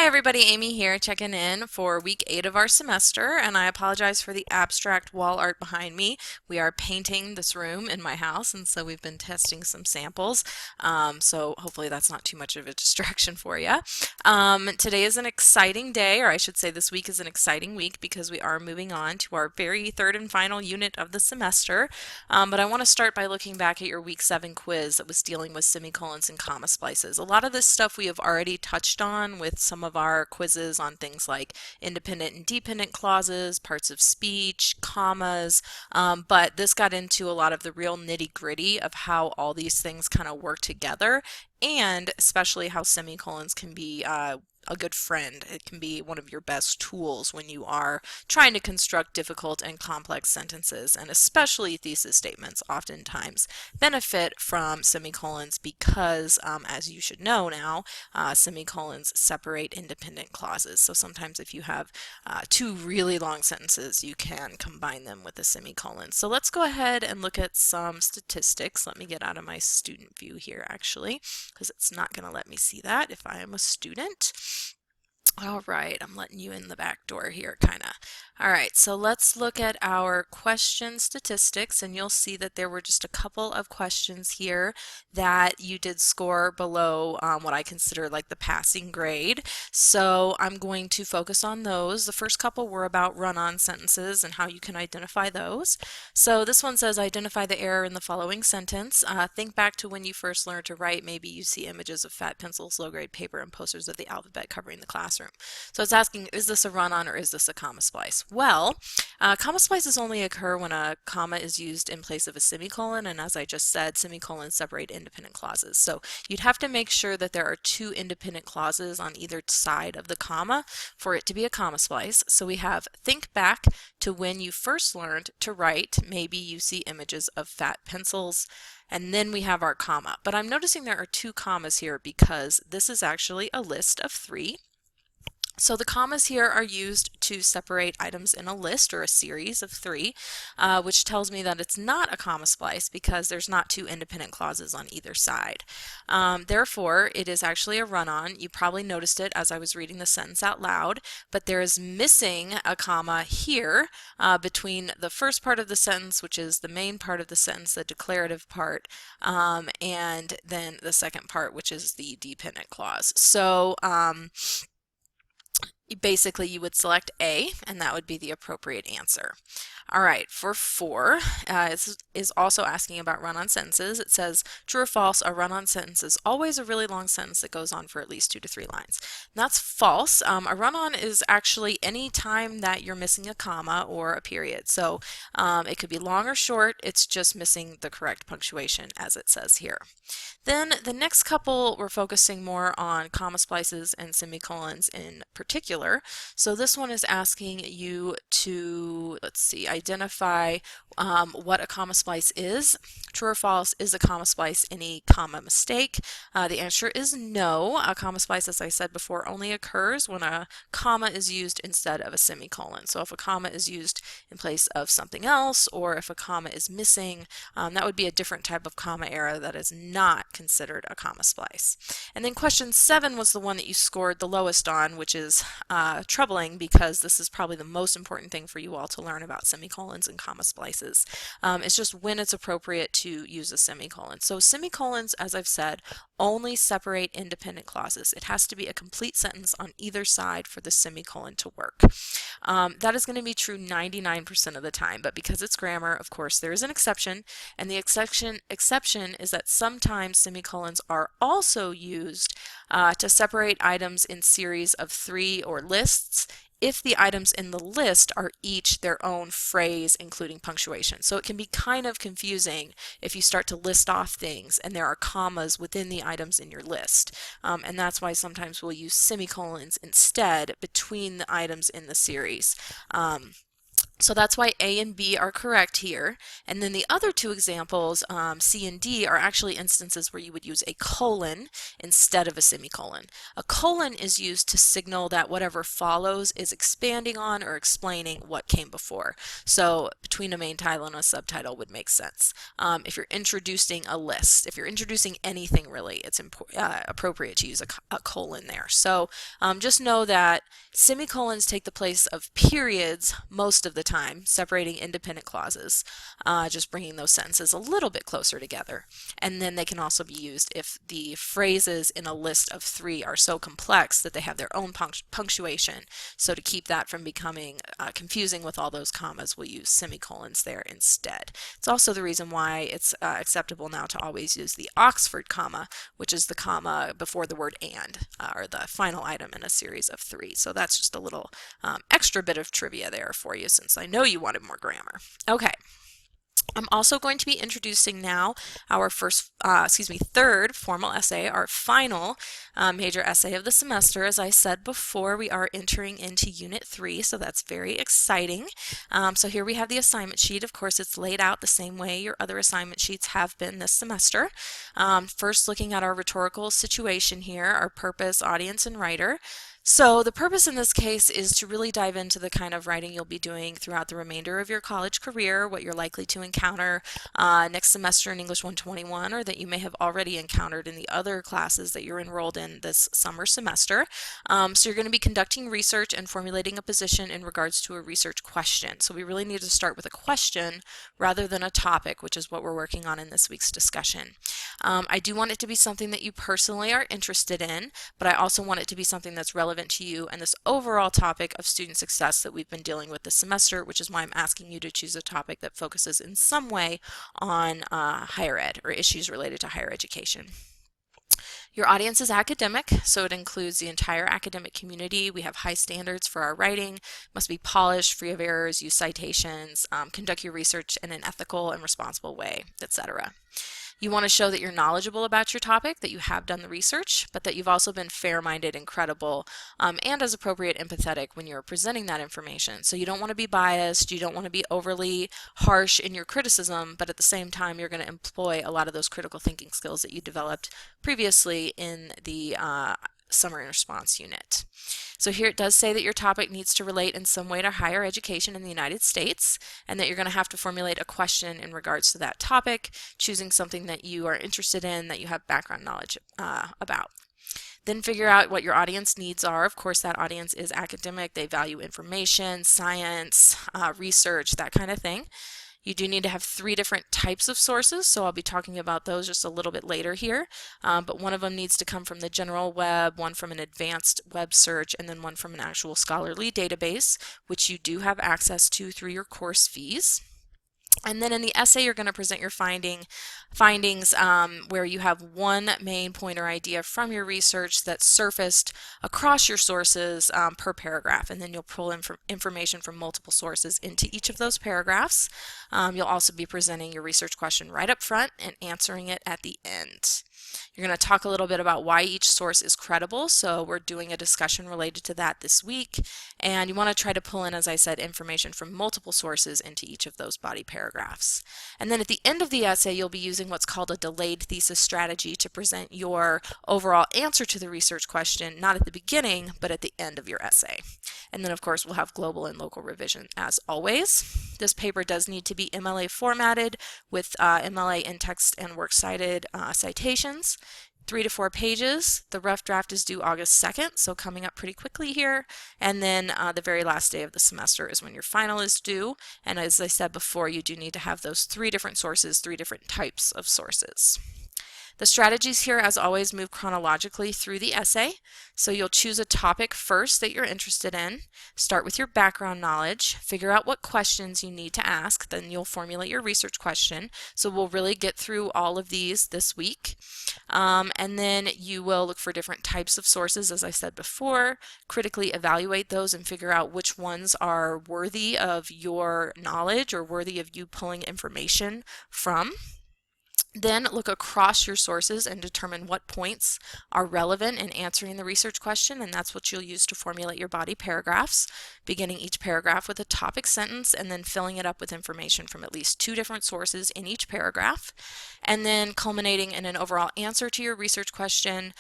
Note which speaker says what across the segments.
Speaker 1: Hi everybody, Amy here checking in for week 8 of our semester, and I apologize for the abstract wall art behind me. We are painting this room in my house, and so we've been testing some samples, so hopefully that's not too much of a distraction for you. Today is an exciting day, or I should say this week is an exciting week because we are moving on to our very third and final unit of the semester, but I want to start by looking back at your week 7 quiz that was dealing with semicolons and comma splices. A lot of this stuff we have already touched on with some of our quizzes on things like independent and dependent clauses, parts of speech, commas, but this got into a lot of the real nitty-gritty of how all these things kind of work together, and especially how semicolons can be a good friend. It can be one of your best tools when you are trying to construct difficult and complex sentences, and especially thesis statements oftentimes benefit from semicolons because, as you should know now, semicolons separate independent clauses. So sometimes if you have two really long sentences, you can combine them with a semicolon. So let's go ahead and look at some statistics. Let me get out of my student view here actually, because it's not going to let me see that if I am a student. All right, I'm letting you in the back door here, kind of. All right, so let's look at our question statistics, and you'll see that there were just a couple of questions here that you did score below what I consider like the passing grade. So I'm going to focus on those. The first couple were about run-on sentences and how you can identify those. So this one says, identify the error in the following sentence. Think back to when you first learned to write. Maybe you see images of fat pencils, low-grade paper, and posters of the alphabet covering the classroom. So it's asking, is this a run-on or is this a comma splice? Well, comma splices only occur when a comma is used in place of a semicolon, and as I just said, semicolons separate independent clauses. So you'd have to make sure that there are two independent clauses on either side of the comma for it to be a comma splice. So we have, think back to when you first learned to write. Maybe you see images of fat pencils. And then we have our comma. But I'm noticing there are two commas here because this is actually a list of 3. So the commas here are used to separate items in a list or a series of 3, which tells me that it's not a comma splice because there's not two independent clauses on either side. Therefore, it is actually a run-on. You probably noticed it as I was reading the sentence out loud, but there is missing a comma here between the first part of the sentence, which is the main part of the sentence, the declarative part, and then the second part, which is the dependent clause. So basically you would select A, and that would be the appropriate answer. All right, for 4, it is also asking about run-on sentences. It says, true or false, a run-on sentence is always a really long sentence that goes on for at least 2 to 3 lines. And that's false. A run-on is actually any time that you're missing a comma or a period. So it could be long or short, it's just missing the correct punctuation as it says here. Then the next couple, we're focusing more on comma splices and semicolons in particular. So this one is asking you to, let's see, identify what a comma splice is. True or false, is a comma splice any comma mistake? The answer is no. A comma splice, as I said before, only occurs when a comma is used instead of a semicolon. So if a comma is used in place of something else, or if a comma is missing, that would be a different type of comma error that is not considered a comma splice. And then question 7 was the one that you scored the lowest on, which is troubling because this is probably the most important thing for you all to learn about semicolons and comma splices. It's just when it's appropriate to use a semicolon. So semicolons, as I've said, only separate independent clauses. It has to be a complete sentence on either side for the semicolon to work. That is going to be true 99% of the time, but because it's grammar, of course, there is an exception, and the exception is that sometimes semicolons are also used to separate items in series of 3 or lists if the items in the list are each their own phrase, including punctuation. So it can be kind of confusing if you start to list off things and there are commas within the items in your list. And that's why sometimes we'll use semicolons instead between the items in the series. So that's why A and B are correct here. And then the other two examples, C and D, are actually instances where you would use a colon instead of a semicolon. A colon is used to signal that whatever follows is expanding on or explaining what came before. So between a main title and a subtitle would make sense. If you're introducing a list, if you're introducing anything really, it's appropriate to use a colon there. So just know that semicolons take the place of periods most of the time, separating independent clauses, just bringing those sentences a little bit closer together. And then they can also be used if the phrases in a list of 3 are so complex that they have their own punctuation. So to keep that from becoming confusing with all those commas, we'll use semicolons there instead. It's also the reason why it's acceptable now to always use the Oxford comma, which is the comma before the word and, or the final item in a series of 3. So that's just a little extra bit of trivia there for you, since I know you wanted more grammar. Okay. I'm also going to be introducing now our third formal essay, our final major essay of the semester. As I said before, we are entering into Unit 3, so that's very exciting. So here we have the assignment sheet. Of course, it's laid out the same way your other assignment sheets have been this semester. First, looking at our rhetorical situation here, our purpose, audience, and writer. So the purpose in this case is to really dive into the kind of writing you'll be doing throughout the remainder of your college career, what you're likely to encounter next semester in English 121, or that you may have already encountered in the other classes that you're enrolled in this summer semester. So you're going to be conducting research and formulating a position in regards to a research question. So we really need to start with a question rather than a topic, which is what we're working on in this week's discussion. I do want it to be something that you personally are interested in, but I also want it to be something that's relevant to you and this overall topic of student success that we've been dealing with this semester, which is why I'm asking you to choose a topic that focuses in some way on higher ed or issues related to higher education. Your audience is academic, so it includes the entire academic community. We have high standards for our writing, must be polished, free of errors, use citations, conduct your research in an ethical and responsible way, etc. You want to show that you're knowledgeable about your topic, that you have done the research, but that you've also been fair-minded and credible, and as appropriate, empathetic when you're presenting that information. So you don't want to be biased, you don't want to be overly harsh in your criticism, but at the same time you're going to employ a lot of those critical thinking skills that you developed previously in the summary and response unit. So here it does say that your topic needs to relate in some way to higher education in the United States, and that you're going to have to formulate a question in regards to that topic, choosing something that you are interested in, that you have background knowledge about. Then figure out what your audience needs are. Of course, that audience is academic. They value information, science, research, that kind of thing. You do need to have 3 different types of sources, so I'll be talking about those just a little bit later here. But one of them needs to come from the general web, one from an advanced web search, and then one from an actual scholarly database, which you do have access to through your course fees. And then in the essay, you're going to present your findings where you have one main point or idea from your research that's surfaced across your sources per paragraph. And then you'll pull information from multiple sources into each of those paragraphs. You'll also be presenting your research question right up front and answering it at the end. You're going to talk a little bit about why each source is credible, so we're doing a discussion related to that this week, and you want to try to pull in, as I said, information from multiple sources into each of those body paragraphs. And then at the end of the essay, you'll be using what's called a delayed thesis strategy to present your overall answer to the research question, not at the beginning, but at the end of your essay. And then, of course, we'll have global and local revision as always. This paper does need to be MLA formatted with MLA in-text and works cited citations. 3 to 4 pages. The rough draft is due August 2nd, so coming up pretty quickly here. And then the very last day of the semester is when your final is due. And as I said before, you do need to have those 3 different sources, 3 different types of sources. The strategies here, as always, move chronologically through the essay. So you'll choose a topic first that you're interested in, start with your background knowledge, figure out what questions you need to ask, then you'll formulate your research question. So we'll really get through all of these this week. And then you will look for different types of sources, as I said before, critically evaluate those and figure out which ones are worthy of your knowledge or worthy of you pulling information from. Then look across your sources and determine what points are relevant in answering the research question, and that's what you'll use to formulate your body paragraphs, beginning each paragraph with a topic sentence and then filling it up with information from at least 2 different sources in each paragraph, and then culminating in an overall answer to your research question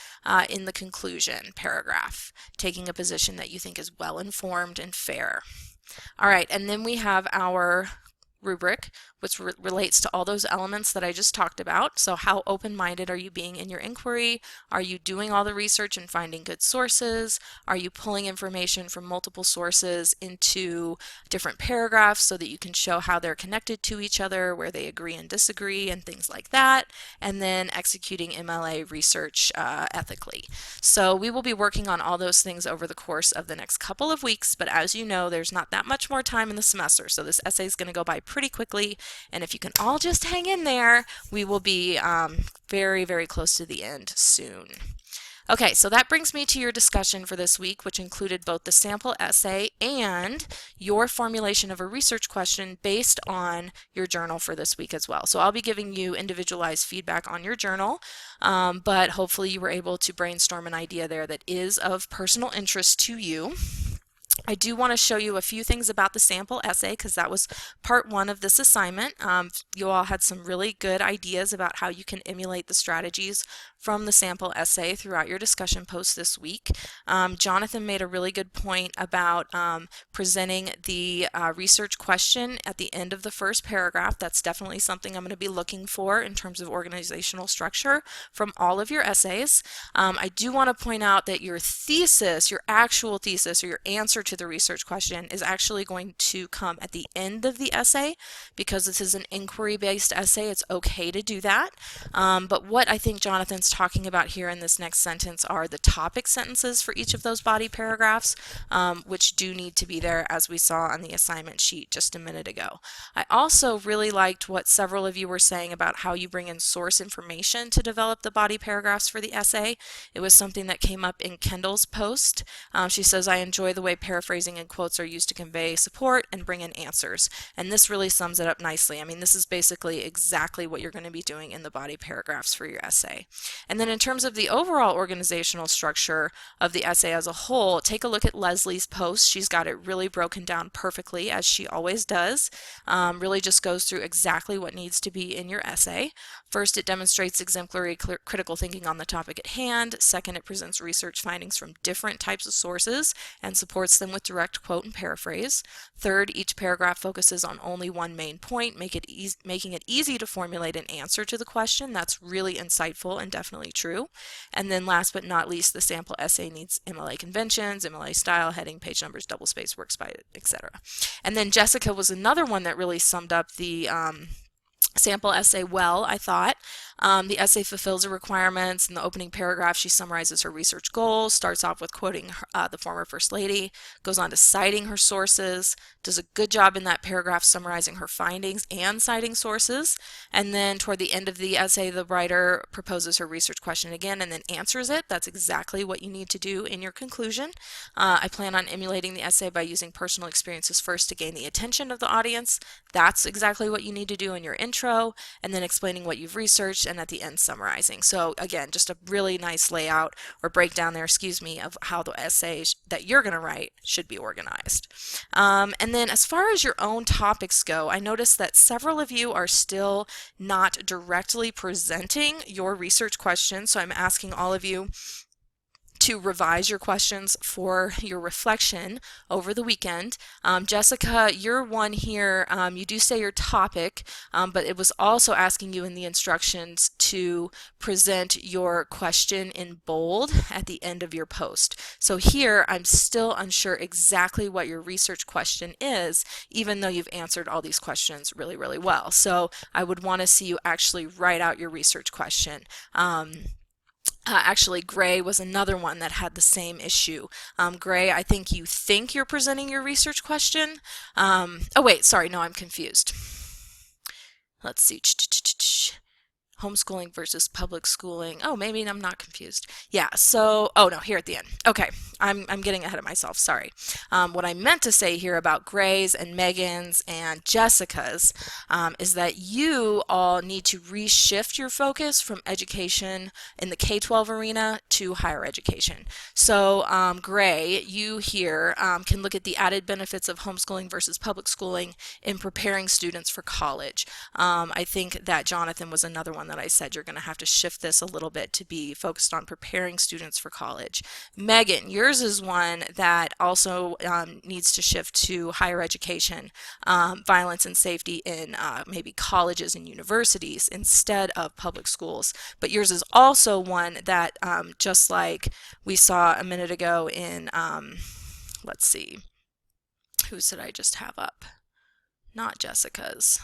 Speaker 1: in the conclusion paragraph, taking a position that you think is well informed and fair. All right, and then we have our rubric, which relates to all those elements that I just talked about. So how open-minded are you being in your inquiry? Are you doing all the research and finding good sources? Are you pulling information from multiple sources into different paragraphs so that you can show how they're connected to each other, where they agree and disagree, and things like that? And then executing MLA research ethically. So we will be working on all those things over the course of the next couple of weeks, but as you know, there's not that much more time in the semester, so this essay is going to go by pretty quickly, and if you can all just hang in there, we will be very, very close to the end soon. Okay, so that brings me to your discussion for this week, which included both the sample essay and your formulation of a research question based on your journal for this week as well. So I'll be giving you individualized feedback on your journal, but hopefully you were able to brainstorm an idea there that is of personal interest to you. I do want to show you a few things about the sample essay because that was part 1 of this assignment. You all had some really good ideas about how you can emulate the strategies from the sample essay throughout your discussion post this week. Jonathan made a really good point about presenting the research question at the end of the first paragraph. That's definitely something I'm going to be looking for in terms of organizational structure from all of your essays. I do want to point out that your thesis, your actual thesis or your answer to the research question is actually going to come at the end of the essay because this is an inquiry-based essay. It's okay to do that. But what I think Jonathan's talking about here in this next sentence are the topic sentences for each of those body paragraphs, which do need to be there as we saw on the assignment sheet just a minute ago. I also really liked what several of you were saying about how you bring in source information to develop the body paragraphs for the essay. It was something that came up in Kendall's post. She says, I enjoy the way paraphrasing and quotes are used to convey support and bring in answers. And this really sums it up nicely. I mean, this is basically exactly what you're going to be doing in the body paragraphs for your essay. And then in terms of the overall organizational structure of the essay as a whole, take a look at Leslie's post. She's got it really broken down perfectly, as she always does. Really just goes through exactly what needs to be in your essay. First, it demonstrates exemplary critical thinking on the topic at hand. Second, it presents research findings from different types of sources and supports them with direct quote and paraphrase. Third, each paragraph focuses on only one main point, making it easy to formulate an answer to the question. That's really insightful and definitely true. And then last but not least, the sample essay needs MLA conventions, MLA style, heading, page numbers, double space, works by, etc. And then Jessica was another one that really summed up the sample essay well, I thought. The essay fulfills the requirements. In the opening paragraph, she summarizes her research goals, starts off with quoting the former First Lady, goes on to citing her sources, does a good job in that paragraph summarizing her findings and citing sources, and then toward the end of the essay, the writer proposes her research question again and then answers it. That's exactly what you need to do in your conclusion. I plan on emulating the essay by using personal experiences first to gain the attention of the audience. That's exactly what you need to do in your intro, and then explaining what you've researched, and at the end summarizing. So again, just a really nice layout or breakdown there, excuse me, of how the essay that you're going to write should be organized. And then as far as your own topics go, I noticed that several of you are still not directly presenting your research questions, so I'm asking all of you to revise your questions for your reflection over the weekend. Jessica, you're one here. You do say your topic, but it was also asking you in the instructions to present your question in bold at the end of your post. So here, I'm still unsure exactly what your research question is, even though you've answered all these questions really, really well. So I would want to see you actually write out your research question. Actually, Gray was another one that had the same issue. Gray, I think you're presenting your research question. Oh wait, sorry, no, I'm confused. Let's see. Homeschooling versus public schooling. Oh, maybe I'm not confused. Yeah, so, oh no, here at the end. Okay, I'm getting ahead of myself, sorry. What I meant to say here about Gray's and Megan's and Jessica's is that you all need to reshift your focus from education in the K-12 arena to higher education. So, Gray, you here can look at the added benefits of homeschooling versus public schooling in preparing students for college. I think that Jonathan was another one that I said you're going to have to shift this a little bit to be focused on preparing students for college. Megan, yours is one that also needs to shift to higher education, violence and safety in maybe colleges and universities instead of public schools. But yours is also one that, just like we saw a minute ago in, let's see, whose did I just have up? Not Jessica's.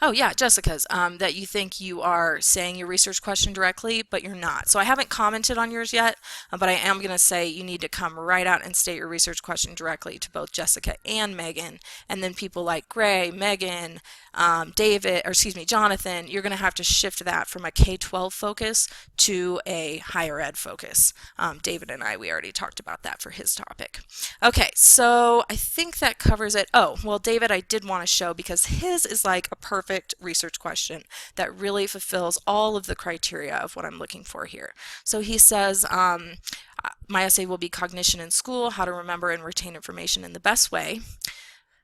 Speaker 1: Oh yeah, Jessica's, that you think you are saying your research question directly, but you're not. So I haven't commented on yours yet, but I am going to say you need to come right out and state your research question directly to both Jessica and Megan. And then people like Gray, Megan, David, or excuse me, Jonathan, you're going to have to shift that from a K-12 focus to a higher ed focus. David and I, we already talked about that for his topic. Okay, so I think that covers it. Oh, well, David, I did want to show because his is like a perfect research question that really fulfills all of the criteria of what I'm looking for here. So he says, my essay will be cognition in school, how to remember and retain information in the best way.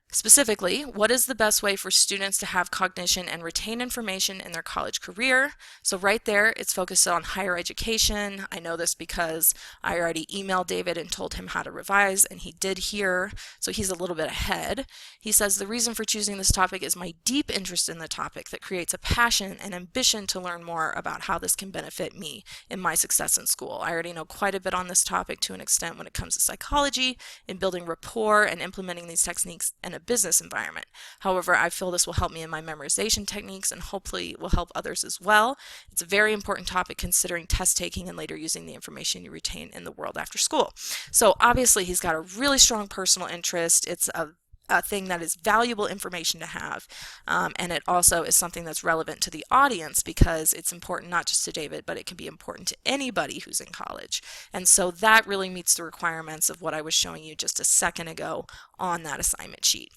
Speaker 1: Specifically, what is the best way for students to have cognition and retain information in their college career? So right there, it's focused on higher education. I know this because I already emailed David and told him how to revise, and he did here, so he's a little bit ahead. He says, the reason for choosing this topic is my deep interest in the topic that creates a passion and ambition to learn more about how this can benefit me in my success in school. I already know quite a bit on this topic to an extent when it comes to psychology, in building rapport and implementing these techniques in a business environment. However, I feel this will help me in my memorization techniques and hopefully will help others as well. It's a very important topic considering test taking and later using the information you retain in the world after school. So obviously he's got a really strong personal interest. It's a thing that is valuable information to have, and it also is something that's relevant to the audience because it's important not just to David, but it can be important to anybody who's in college. And so that really meets the requirements of what I was showing you just a second ago on that assignment sheet.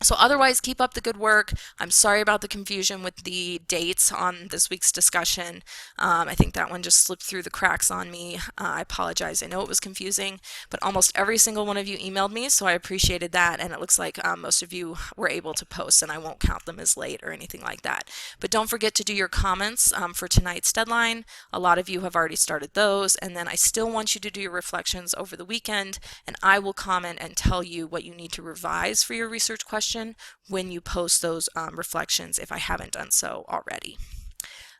Speaker 1: So otherwise, keep up the good work. I'm sorry about the confusion with the dates on this week's discussion. I think that one just slipped through the cracks on me. I apologize. I know it was confusing, but almost every single one of you emailed me, so I appreciated that, and it looks like most of you were able to post, and I won't count them as late or anything like that. But don't forget to do your comments for tonight's deadline. A lot of you have already started those, and then I still want you to do your reflections over the weekend, and I will comment and tell you what you need to revise for your research question when you post those reflections if I haven't done so already.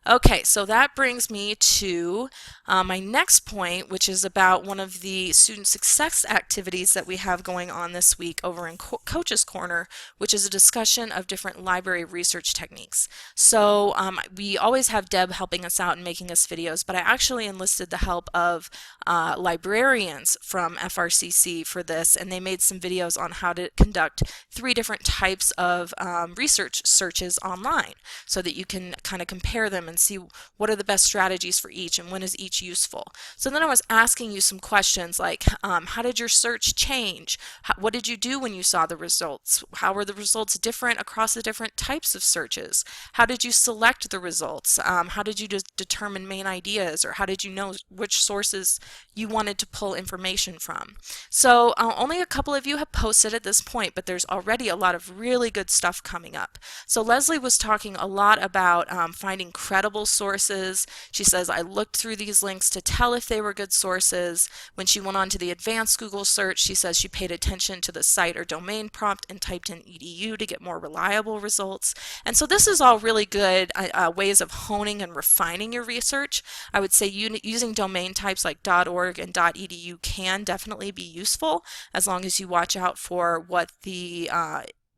Speaker 1: Okay, so that brings me to my next point, which is about one of the student success activities that we have going on this week over in Coach's Corner, which is a discussion of different library research techniques. So we always have Deb helping us out and making us videos, but I actually enlisted the help of librarians from FRCC for this, and they made some videos on how to conduct 3 different types of research searches online so that you can kind of compare them and see what are the best strategies for each and when is each useful. So then I was asking you some questions like, how did your search change? What did you do when you saw the results? How were the results different across the different types of searches? How did you select the results? How did you determine main ideas, or how did you know which sources you wanted to pull information from? So only a couple of you have posted at this point, but there's already a lot of really good stuff coming up. So Leslie was talking a lot about finding credible sources. She says, I looked through these links to tell if they were good sources. When she went on to the advanced Google search, she says she paid attention to the site or domain prompt and typed in edu to get more reliable results. And so this is all really good ways of honing and refining your research. I would say using domain types like .org and .edu can definitely be useful as long as you watch out for what the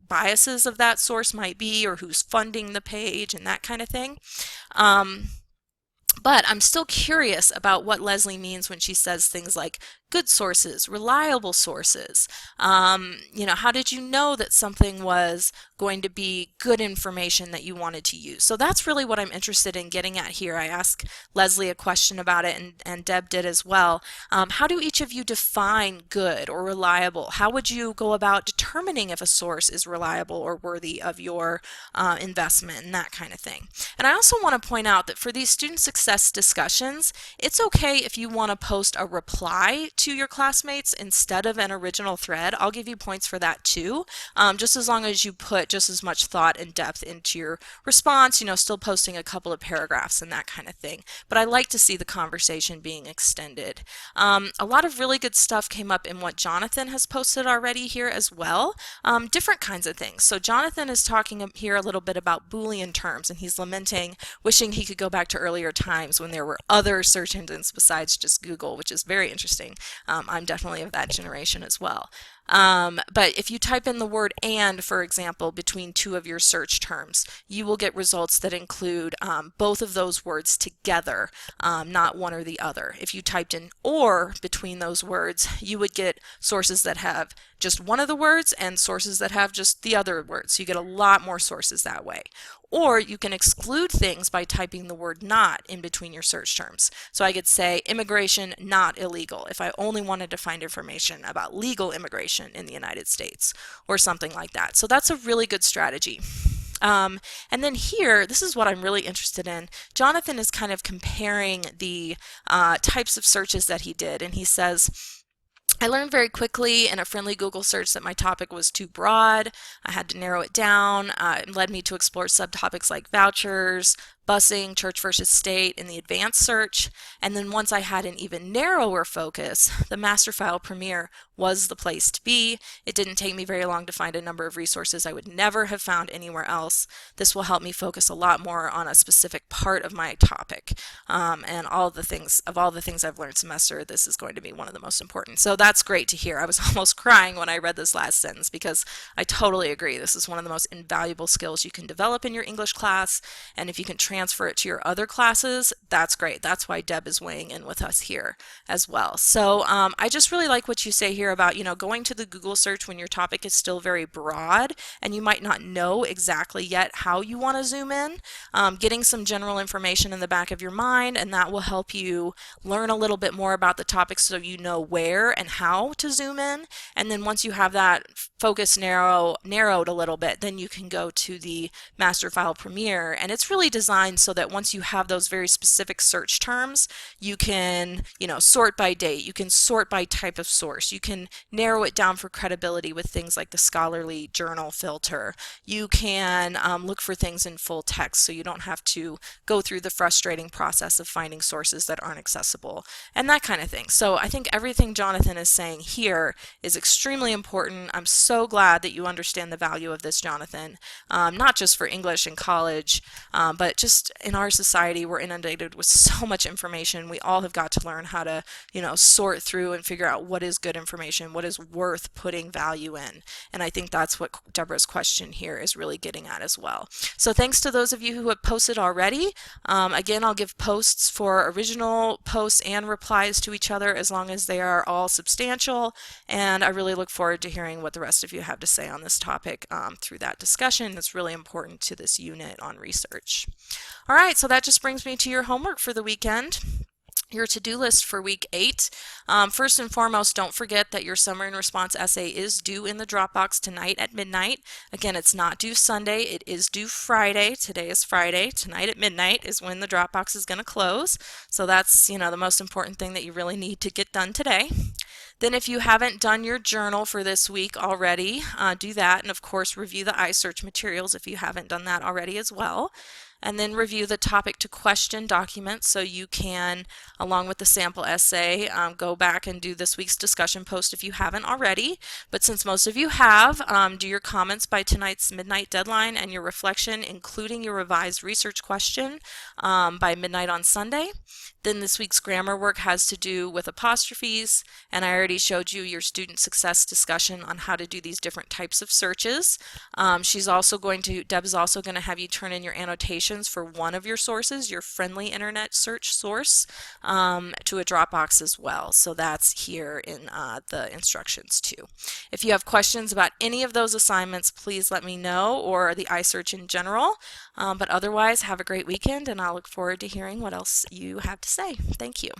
Speaker 1: biases of that source might be, or who's funding the page and that kind of thing. But I'm still curious about what Leslie means when she says things like good sources, reliable sources? How did you know that something was going to be good information that you wanted to use? So that's really what I'm interested in getting at here. I asked Leslie a question about it, and Deb did as well. How do each of you define good or reliable? How would you go about determining if a source is reliable or worthy of your investment and that kind of thing? And I also want to point out that for these student success discussions, it's okay if you want to post a reply to your classmates instead of an original thread. I'll give you points for that too, just as long as you put just as much thought and depth into your response, still posting a couple of paragraphs and that kind of thing. But I like to see the conversation being extended. A lot of really good stuff came up in what Jonathan has posted already here as well. Different kinds of things. So Jonathan is talking here a little bit about Boolean terms, and he's lamenting, wishing he could go back to earlier times when there were other search engines besides just Google, which is very interesting. I'm definitely of that generation as well. But if you type in the word "and," for example, between two of your search terms, you will get results that include both of those words together, not one or the other. If you typed in "or" between those words, you would get sources that have just one of the words and sources that have just the other words. So you get a lot more sources that way. Or you can exclude things by typing the word "not" in between your search terms. So I could say immigration not illegal if I only wanted to find information about legal immigration in the United States or something like that. So that's a really good strategy. And then here, this is what I'm really interested in. Jonathan is kind of comparing the types of searches that he did, and he says, I learned very quickly in a friendly Google search that my topic was too broad. I had to narrow it down. It led me to explore subtopics like vouchers, busing, church versus state in the advanced search. And then once I had an even narrower focus, the master file Premier was the place to be. It didn't take me very long to find a number of resources I would never have found anywhere else. This will help me focus a lot more on a specific part of my topic. And all the things I've learned semester, this is going to be one of the most important. So that's great to hear. I was almost crying when I read this last sentence because I totally agree. This is one of the most invaluable skills you can develop in your English class, and if you can transfer it to your other classes, that's great. That's why Deb is weighing in with us here as well. So I just really like what you say here about, going to the Google search when your topic is still very broad and you might not know exactly yet how you want to zoom in, getting some general information in the back of your mind, and that will help you learn a little bit more about the topic so you know where and how to zoom in. And then once you have that focus narrowed a little bit, then you can go to the master file Premier, and it's really designed so that once you have those very specific search terms, you can sort by date, you can sort by type of source, you can narrow it down for credibility with things like the scholarly journal filter, you can look for things in full text so you don't have to go through the frustrating process of finding sources that aren't accessible and that kind of thing. So I think everything Jonathan is saying here is extremely important. I'm so glad that you understand the value of this, Jonathan, not just for English in college, but just in our society. We're inundated with so much information. We all have got to learn how to, sort through and figure out what is good information, what is worth putting value in. And I think that's what Deborah's question here is really getting at as well. So thanks to those of you who have posted already. Again, I'll give posts for original posts and replies to each other as long as they are all substantial. And I really look forward to hearing what the rest of you have to say on this topic through that discussion. It's really important to this unit on research. All right, so that just brings me to your homework for the weekend. Your to-do list for week 8. First and foremost, don't forget that your summary and response essay is due in the Dropbox tonight at midnight. Again, it's not due Sunday, it is due Friday. Today is Friday. Tonight at midnight is when the Dropbox is going to close. So that's, the most important thing that you really need to get done today. Then if you haven't done your journal for this week already, do that. And of course, review the iSearch materials if you haven't done that already as well. And then review the topic to question document so you can, along with the sample essay, go back and do this week's discussion post if you haven't already. But since most of you have, do your comments by tonight's midnight deadline and your reflection, including your revised research question, by midnight on Sunday. Then this week's grammar work has to do with apostrophes, and I already showed you your student success discussion on how to do these different types of searches. Deb is also going to have you turn in your annotations for one of your sources, your friendly internet search source, to a Dropbox as well. So that's here in the instructions too. If you have questions about any of those assignments, please let me know, or the iSearch in general. But otherwise, have a great weekend, and I'll look forward to hearing what else you have to say. Thank you.